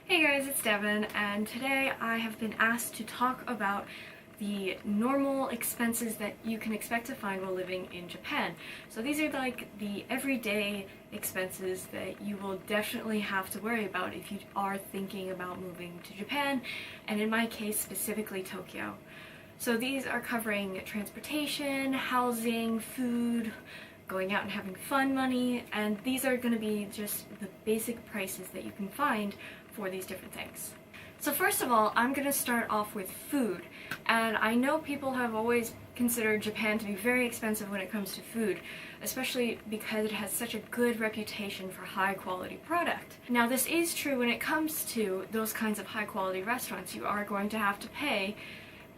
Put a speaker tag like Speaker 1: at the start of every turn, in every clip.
Speaker 1: Hey guys, it's Devin, and today I have been asked to talk about the normal expenses that you can expect to find while living in Japan. So these are like the everyday expenses that you will definitely have to worry about if you are thinking about moving to Japan, and in my case specifically Tokyo. So these are covering transportation, housing, food, going out and having fun money, and these are going to be just the basic prices that you can find for these different things. So first of all, I'm going to start off with food, and I know people have always considered Japan to be very expensive when it comes to food, especially because it has such a good reputation for high quality product. Now this is true when it comes to those kinds of high quality restaurants. You are going to have to pay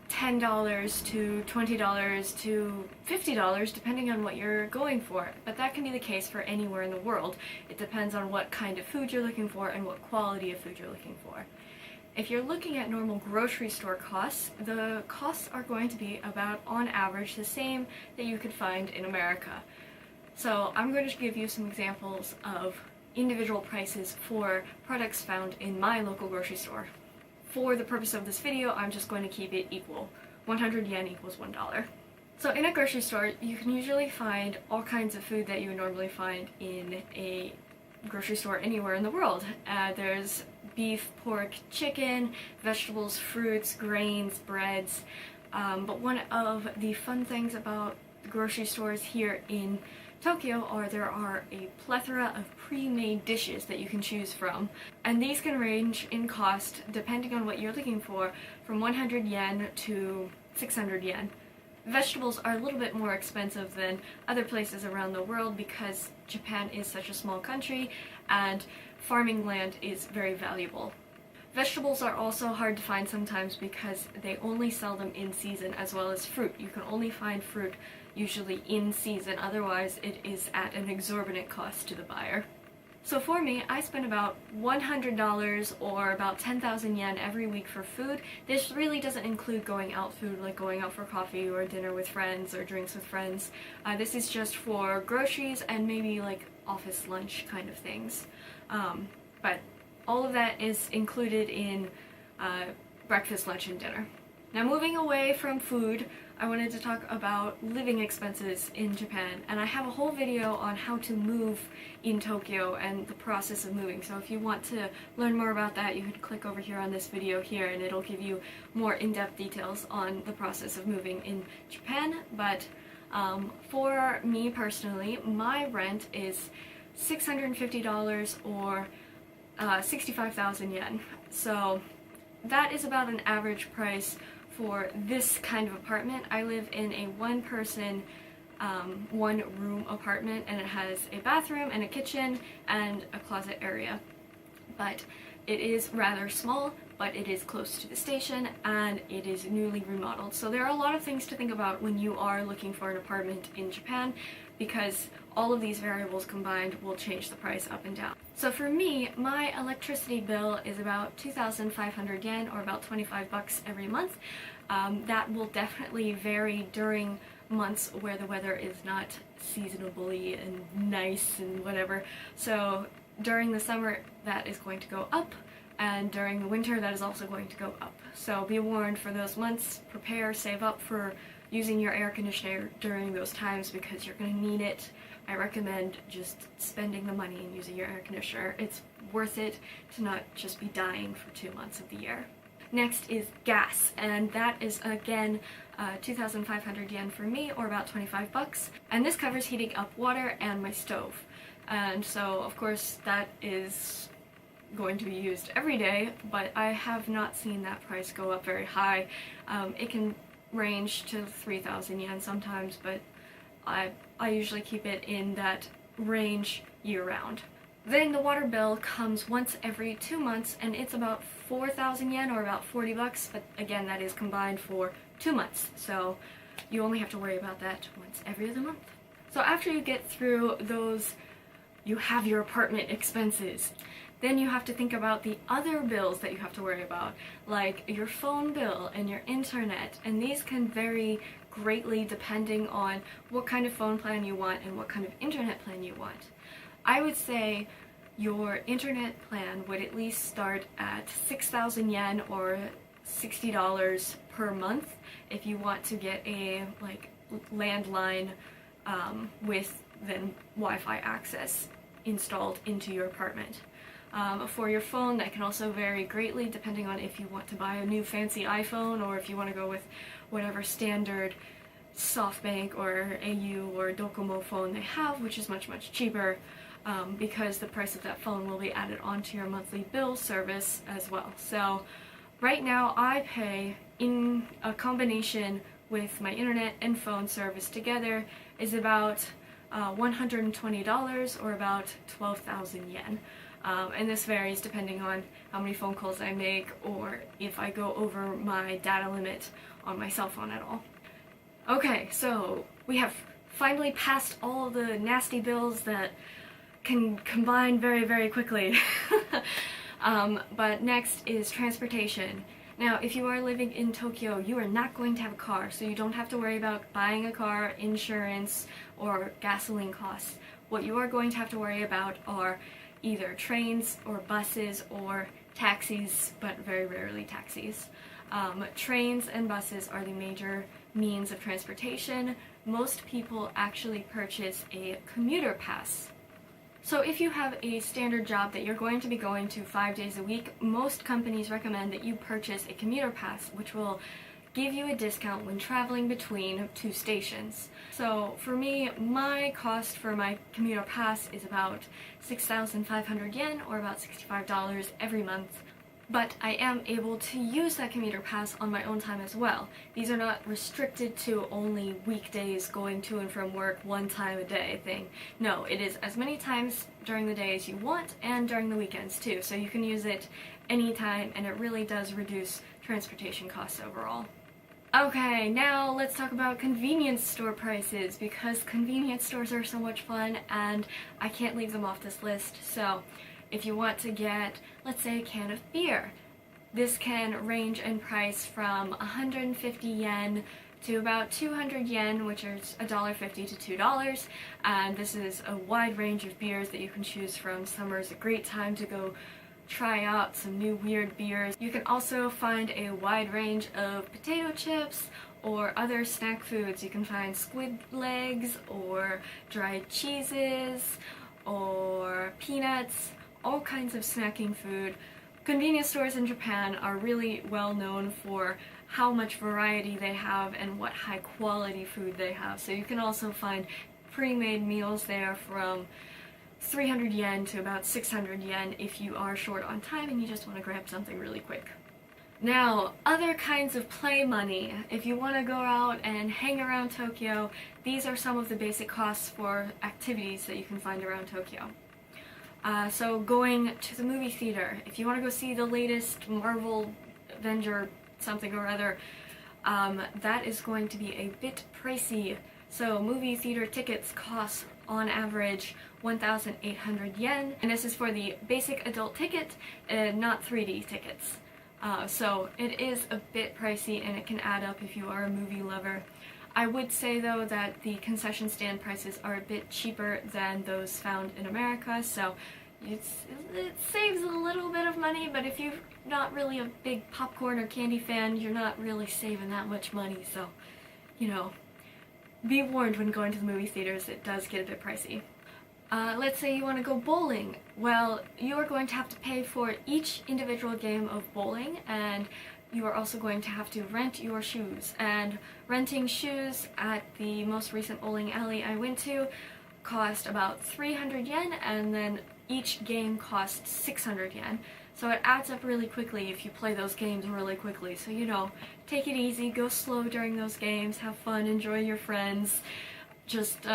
Speaker 1: $10 to $20 to $50 depending on what you're going for, but that can be the case for anywhere in the world. It depends on what kind of food you're looking for and what quality of food you're looking for. If you're looking at normal grocery store costs, the costs are going to be about, on average, the same that you could find in America. So I'm going to give you some examples of individual prices for products found in my local grocery store. For the purpose of this video, I'm just going to keep it equal. 100 yen equals $1. So in a grocery store, you can usually find all kinds of food that you would normally find in a grocery store anywhere in the world. There's beef, pork, chicken, vegetables, fruits, grains, breads. But one of the fun things about grocery stores here in Tokyo there are a plethora of pre-made dishes that you can choose from, and these can range in cost, depending on what you're looking for, from 100 yen to 600 yen. Vegetables are a little bit more expensive than other places around the world because Japan is such a small country and farming land is very valuable. Vegetables are also hard to find sometimes because they only sell them in season, as well as fruit. You can only find fruit usually in season, otherwise it is at an exorbitant cost to the buyer. So for me, I spend about $100 or about 10,000 yen every week for food. This really doesn't include going out food, like going out for coffee or dinner with friends or drinks with friends. This is just for groceries and maybe like office lunch kind of things. But all of that is included in breakfast, lunch, and dinner. Now moving away from food, I wanted to talk about living expenses in Japan, and I have a whole video on how to move in Tokyo and the process of moving. So if you want to learn more about that, you can click over here on this video here and it'll give you more in-depth details on the process of moving in Japan. But for me personally, my rent is $650 or 65,000 yen. So that is about an average price for this kind of apartment. I live in a one-person, one-room apartment, and it has a bathroom and a kitchen and a closet area. But it is rather small, but it is close to the station and it is newly remodeled. So there are a lot of things to think about when you are looking for an apartment in Japan, because all of these variables combined will change the price up and down. So for me, my electricity bill is about 2,500 yen or about 25 bucks every month. That will definitely vary during months where the weather is not seasonably and nice and whatever. So during the summer that is going to go up, and during the winter that is also going to go up. So be warned for those months. Prepare, save up for using your air conditioner during those times because you're going to need it. I recommend just spending the money and using your air conditioner. It's worth it to not just be dying for 2 months of the year. Next is gas, and that is again 2,500 yen for me, or about 25 bucks. And this covers heating up water and my stove. And so of course that is going to be used every day, but I have not seen that price go up very high. It can range to 3,000 yen sometimes, but I usually keep it in that range year-round. Then the water bill comes once every 2 months, and it's about 4,000 yen or about 40 bucks, but again that is combined for 2 months, so you only have to worry about that once every other month. So after you get through those, you have your apartment expenses. Then you have to think about the other bills that you have to worry about, like your phone bill and your internet, and these can vary greatly depending on what kind of phone plan you want and what kind of internet plan you want. I would say your internet plan would at least start at 6,000 yen or $60 per month if you want to get a landline with then Wi-Fi access installed into your apartment. For your phone, that can also vary greatly depending on if you want to buy a new fancy iPhone or if you want to go with whatever standard SoftBank or au or Docomo phone they have, which is much cheaper, because the price of that phone will be added onto your monthly bill service as well. So right now I pay, in a combination with my internet and phone service together, is about $120 or about 12,000 yen. And this varies depending on how many phone calls I make or if I go over my data limit on my cell phone at all. Okay, so we have finally passed all of the nasty bills that can combine very quickly. But next is transportation. Now, if you are living in Tokyo, you are not going to have a car, so you don't have to worry about buying a car, insurance, or gasoline costs. What you are going to have to worry about are either trains or buses or taxis, but very rarely taxis. Trains and buses are the major means of transportation. Most people actually purchase a commuter pass. So if you have a standard job that you're going to be going to 5 days a week, most companies recommend that you purchase a commuter pass, which will give you a discount when traveling between two stations. So for me, my cost for my commuter pass is about 6,500 yen or about $65 every month. But I am able to use that commuter pass on my own time as well. These are not restricted to only weekdays going to and from work one time a day thing. No, it is as many times during the day as you want and during the weekends too. So you can use it anytime, and it really does reduce transportation costs overall. Okay, now let's talk about convenience store prices, because convenience stores are so much fun and I can't leave them off this list. So if you want to get, let's say, a can of beer, this can range in price from 150 yen to about 200 yen, which is $1.50 to $2, and this is a wide range of beers that you can choose from. Summer is a great time to go try out some new weird beers. You can also find a wide range of potato chips or other snack foods. You can find squid legs or dried cheeses or peanuts, all kinds of snacking food. Convenience stores in Japan are really well known for how much variety they have and what high quality food they have. So you can also find pre-made meals there from 300 yen to about 600 yen if you are short on time and you just want to grab something really quick. Now, other kinds of play money. If you want to go out and hang around Tokyo, these are some of the basic costs for activities that you can find around Tokyo. So going to the movie theater, if you want to go see the latest Marvel Avenger something or other, that is going to be a bit pricey. So movie theater tickets cost on average 1,800 yen, and this is for the basic adult ticket and not 3D tickets. So it is a bit pricey and it can add up if you are a movie lover. I would say though that the concession stand prices are a bit cheaper than those found in America, so it saves a little bit of money, but if you're not really a big popcorn or candy fan, you're not really saving that much money, so, you know, be warned when going to the movie theaters, it does get a bit pricey. Let's say you want to go bowling. Well, you are going to have to pay for each individual game of bowling, and you are also going to have to rent your shoes. And renting shoes at the most recent bowling alley I went to cost about 300 yen, and then each game costs 600 yen. So it adds up really quickly if you play those games really quickly. So, you know, take it easy, go slow during those games, have fun, enjoy your friends. Just,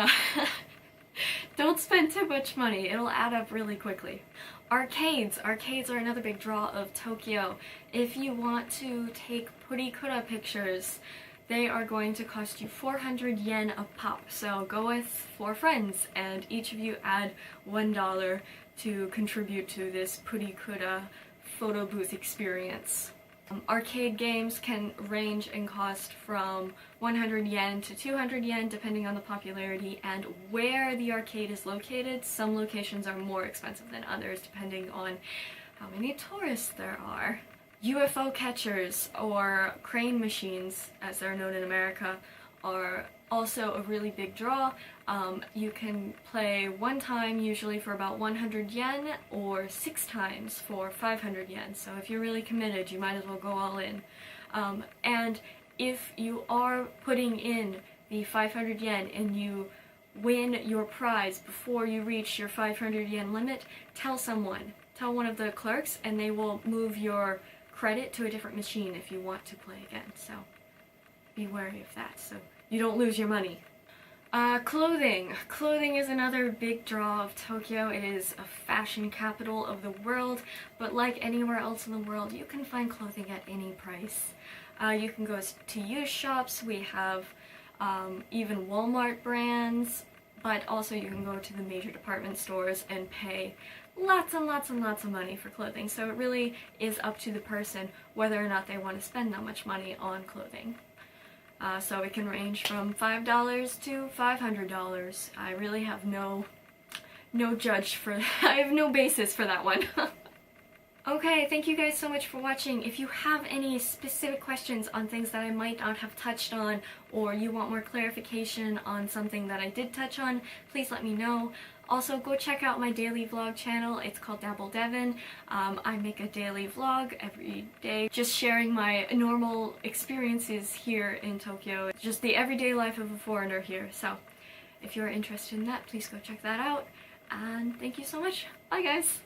Speaker 1: don't spend too much money. It'll add up really quickly. Arcades. Arcades are another big draw of Tokyo. If you want to take purikura pictures, they are going to cost you 400 yen a pop. So go with 4 friends and each of you add $1 to contribute to this purikura photo booth experience. Arcade games can range in cost from 100 yen to 200 yen depending on the popularity and where the arcade is located. Some locations are more expensive than others depending on how many tourists there are. UFO catchers, or crane machines as they're known in America, are also a really big draw. You can play one time usually for about 100 yen or 6 times for 500 yen. So if you're really committed, you might as well go all in. And if you are putting in the 500 yen and you win your prize before you reach your 500 yen limit, tell someone. Tell one of the clerks and they will move your credit to a different machine if you want to play again. So be wary of that so you don't lose your money. Clothing. Clothing is another big draw of Tokyo. It is a fashion capital of the world, but like anywhere else in the world, you can find clothing at any price. You can go to used shops. We have even Walmart brands, but also you can go to the major department stores and pay lots and lots and lots of money for clothing. So it really is up to the person whether or not they want to spend that much money on clothing. So it can range from $5 to $500. I really have no judge for that. I have no basis for that one. Okay, thank you guys so much for watching. If you have any specific questions on things that I might not have touched on, or you want more clarification on something that I did touch on, please let me know. Also, go check out my daily vlog channel. It's called Dabble Devin. I make a daily vlog every day, just sharing my normal experiences here in Tokyo. Just the everyday life of a foreigner here. So, if you're interested in that, please go check that out. And thank you so much. Bye guys!